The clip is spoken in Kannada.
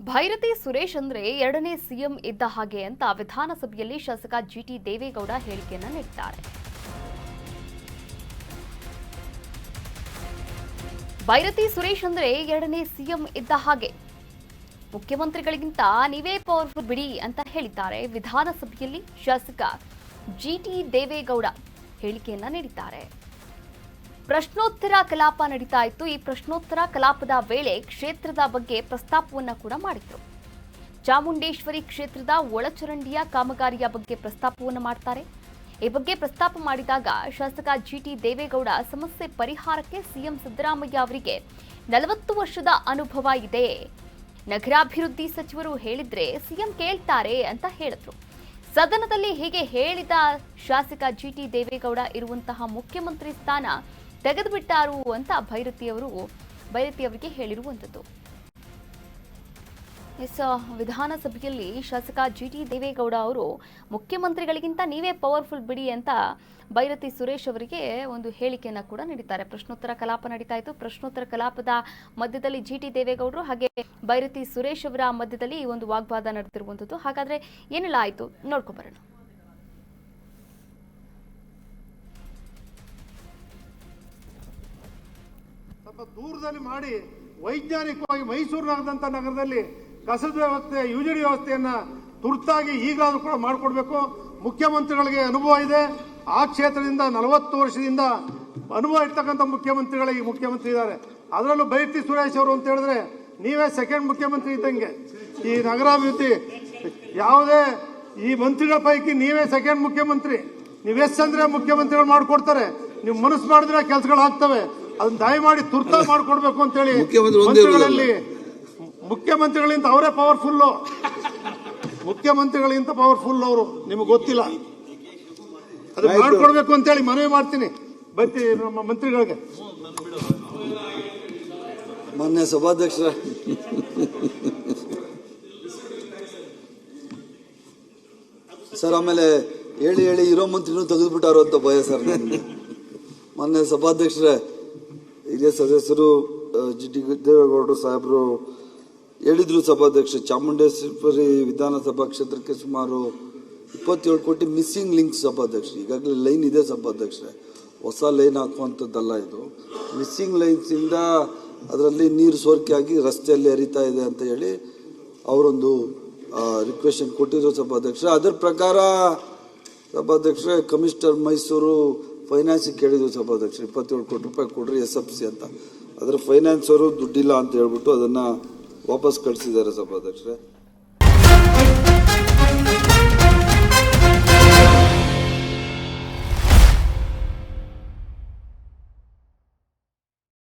ಭೈರತಿ ಸುರೇಶ್ ಅಂದ್ರೆ ಎರಡನೇ ಸಿಎಂ ಇದ್ದ ಹಾಗೆ ಅಂತ ವಿಧಾನಸಭೆಯಲ್ಲಿ ಶಾಸಕ ಜಿಟಿ ದೇವೇಗೌಡ ಹೇಳಿಕೆಯನ್ನ ನೀಡಿದ್ದಾರೆ. ಭೈರತಿ ಸುರೇಶ್ ಅಂದ್ರೆ ಎರಡನೇ ಸಿಎಂ ಇದ್ದ ಹಾಗೆ, ಮುಖ್ಯಮಂತ್ರಿಗಳಿಗಿಂತ ನೀವೇ ಪವರ್ಫುಲ್ ಬಿಡಿ ಅಂತ ಹೇಳಿದ್ದಾರೆ. ವಿಧಾನಸಭೆಯಲ್ಲಿ ಶಾಸಕ ಜಿಟಿ ದೇವೇಗೌಡ ಹೇಳಿಕೆಯನ್ನ ನೀಡಿದ್ದಾರೆ. ಪ್ರಶ್ನೋತ್ತರ ಕಲಾಪ ನಡೀತಾ ಇತ್ತು. ಈ ಪ್ರಶ್ನೋತ್ತರ ಕಲಾಪದ ವೇಳೆ ಕ್ಷೇತ್ರದ ಬಗ್ಗೆ ಪ್ರಸ್ತಾಪವನ್ನ ಕೂಡ ಮಾಡಿದ್ರು. ಚಾಮುಂಡೇಶ್ವರಿ ಕ್ಷೇತ್ರದ ಒಳಚರಂಡಿಯ ಕಾಮಗಾರಿಯ ಬಗ್ಗೆ ಪ್ರಸ್ತಾಪವನ್ನು ಮಾಡ್ತಾರೆ. ಈ ಬಗ್ಗೆ ಪ್ರಸ್ತಾಪ ಮಾಡಿದಾಗ ಶಾಸಕ ಜಿಟಿ ದೇವೇಗೌಡ ಸಮಸ್ಯೆ ಪರಿಹಾರಕ್ಕೆ ಸಿಎಂ ಸಿದ್ದರಾಮಯ್ಯ ಅವರಿಗೆ 40 ವರ್ಷದ ಅನುಭವ ಇದೆ, ನಗರಾಭಿವೃದ್ಧಿ ಸಚಿವರು ಹೇಳಿದ್ರೆ ಸಿಎಂ ಕೇಳ್ತಾರೆ ಅಂತ ಹೇಳಿದ್ರು. ಸದನದಲ್ಲಿ ಹೀಗೆ ಹೇಳಿದ ಶಾಸಕ ಜಿಟಿ ದೇವೇಗೌಡ ಇರುವಂತಹ ಮುಖ್ಯಮಂತ್ರಿ ಸ್ಥಾನ ತೆಗೆದುಬಿಟ್ಟಾರು ಅಂತ ಭೈರತಿ ಅವರಿಗೆ ಹೇಳಿರುವಂಥದ್ದು. ವಿಧಾನಸಭೆಯಲ್ಲಿ ಶಾಸಕ ಜಿಟಿ ದೇವೇಗೌಡ ಅವರು ಮುಖ್ಯಮಂತ್ರಿಗಳಿಗಿಂತ ನೀವೇ ಪವರ್ಫುಲ್ ಬಿಡಿ ಅಂತ ಭೈರತಿ ಸುರೇಶ್ ಅವರಿಗೆ ಒಂದು ಹೇಳಿಕೆಯನ್ನ ಕೂಡ ನೀಡಿದ್ದಾರೆ. ಪ್ರಶ್ನೋತ್ತರ ಕಲಾಪ ನಡೀತಾ ಇತ್ತು. ಪ್ರಶ್ನೋತ್ತರ ಕಲಾಪದ ಮಧ್ಯದಲ್ಲಿ ಜಿಟಿ ದೇವೇಗೌಡರು ಹಾಗೆ ಭೈರತಿ ಸುರೇಶ್ ಅವರ ಮಧ್ಯದಲ್ಲಿ ಈ ಒಂದು ವಾಗ್ವಾದ ನಡೆದಿರುವಂಥದ್ದು. ಹಾಗಾದ್ರೆ ಏನೆಲ್ಲ ಆಯ್ತು ನೋಡ್ಕೊಂಬರೋಣ. ಸ್ವಲ್ಪ ದೂರದಲ್ಲಿ ಮಾಡಿ ವೈಜ್ಞಾನಿಕವಾಗಿ ಮೈಸೂರು ನಗರದಲ್ಲಿ ಕಸದ ವ್ಯವಸ್ಥೆ, ಯುಜಿಡಿ ವ್ಯವಸ್ಥೆಯನ್ನ ತುರ್ತಾಗಿ ಈಗಲಾದ್ರೂ ಕೂಡ ಮಾಡಿಕೊಡ್ಬೇಕು. ಮುಖ್ಯಮಂತ್ರಿಗಳಿಗೆ ಅನುಭವ ಇದೆ. ಆ ಕ್ಷೇತ್ರದಿಂದ 40 ವರ್ಷದಿಂದ ಅನುಭವ ಇರ್ತಕ್ಕಂಥ ಮುಖ್ಯಮಂತ್ರಿಗಳಿಗೆ ಮುಖ್ಯಮಂತ್ರಿ ಇದ್ದಾರೆ. ಅದರಲ್ಲೂ ಭೈರತಿ ಸುರೇಶ್ ಅವರು ಅಂತ ಹೇಳಿದ್ರೆ ನೀವೇ ಸೆಕೆಂಡ್ ಮುಖ್ಯಮಂತ್ರಿ ಇದ್ದಂಗೆ. ಈ ನಗರಾಭಿವೃದ್ಧಿ ಯಾವುದೇ ಈ ಮಂತ್ರಿಗಳ ಪೈಕಿ ನೀವೇ ಸೆಕೆಂಡ್ ಮುಖ್ಯಮಂತ್ರಿ. ನೀವು ಎಸ್ ಅಂದ್ರೆ ಮುಖ್ಯಮಂತ್ರಿಗಳು ಮಾಡಿಕೊಡ್ತಾರೆ. ನೀವು ಮನಸ್ಸು ಮಾಡಿದ್ರೆ ಕೆಲಸಗಳು ಆಗ್ತವೆ. ಅದನ್ನ ದಯಮಾಡಿ ತುರ್ತಾಗಿ ಮಾಡಿಕೊಡ್ಬೇಕು ಅಂತ ಹೇಳಿ ಮಂತ್ರಿಗಳಲ್ಲಿ ಮುಖ್ಯಮಂತ್ರಿಗಳಿಂದ ಅವರೇ ಪವರ್ಫುಲ್ಲು. ಮುಖ್ಯಮಂತ್ರಿಗಳಿಂದ ಪವರ್ಫುಲ್ ಅವರು, ನಿಮಗೆ ಗೊತ್ತಿಲ್ಲ. ಅದು ಮಾಡಿಕೊಡ್ಬೇಕು ಅಂತ ಹೇಳಿ ಮನವಿ ಮಾಡ್ತೀನಿ ಬರ್ತಿ ನಮ್ಮ ಮಂತ್ರಿಗಳಿಗೆ. ಮಾನ್ಯ ಸಭಾಧ್ಯಕ್ಷರ, ಸರ್ ಆಮೇಲೆ ಹೇಳಿ ಇರೋ ಮಂತ್ರಿನೂ ತೆಗೆದುಬಿಟ್ಟಾರೋ ಅಂತ ಭಯ ಸರ್ ನನಗೆ. ಮಾನ್ಯ ಸಭಾಧ್ಯಕ್ಷರೇ, ಹಿರಿಯ ಸದಸ್ಯರು ಜಿಟಿ ದೇವೇಗೌಡರು ಸಾಹೇಬರು ಹೇಳಿದ್ರು ಸಭಾಧ್ಯಕ್ಷ, ಚಾಮುಂಡೇಶ್ವರಿ ವಿಧಾನಸಭಾ ಕ್ಷೇತ್ರಕ್ಕೆ ಸುಮಾರು 27 ಕೋಟಿ ಮಿಸ್ಸಿಂಗ್ ಲಿಂಕ್ ಸಭಾಧ್ಯಕ್ಷ. ಈಗಾಗಲೇ ಲೈನ್ ಇದೆ ಸಭಾಧ್ಯಕ್ಷರೇ, ಹೊಸ ಲೈನ್ ಹಾಕುವಂಥದ್ದಲ್ಲ ಇದು. ಮಿಸ್ಸಿಂಗ್ ಲೈನ್ಸ್ ಇಂದ ಅದರಲ್ಲಿ ನೀರು ಸೋರಿಕೆಯಾಗಿ ರಸ್ತೆಯಲ್ಲಿ ಹರಿತಾ ಇದೆ ಅಂತ ಹೇಳಿ ಅವರೊಂದು ರಿಕ್ವೆಸ್ಟ್ ಕೊಟ್ಟಿದ್ರು ಸಭಾಧ್ಯಕ್ಷ. ಅದರ ಪ್ರಕಾರ ಸಭಾಧ್ಯಕ್ಷರೇ ಕಮಿಷನರ್ ಮೈಸೂರು ಫೈನಾನ್ಸಿಗೆ ಕೇಳಿದ್ರು ಸಭಾಧ್ಯಕ್ಷ, 27 ಕೋಟಿ ರೂಪಾಯಿ ಕೊಡ್ರಿ SFC ಅಂತ. ಅದರ ಫೈನಾನ್ಸ್ ಅವರು ದುಡ್ಡಿಲ್ಲ ಅಂತ ಹೇಳ್ಬಿಟ್ಟು ಅದನ್ನ ವಾಪಸ್ ಕಳಿಸಿದ್ದಾರೆ ಸಭಾಧ್ಯಕ್ಷರೇ.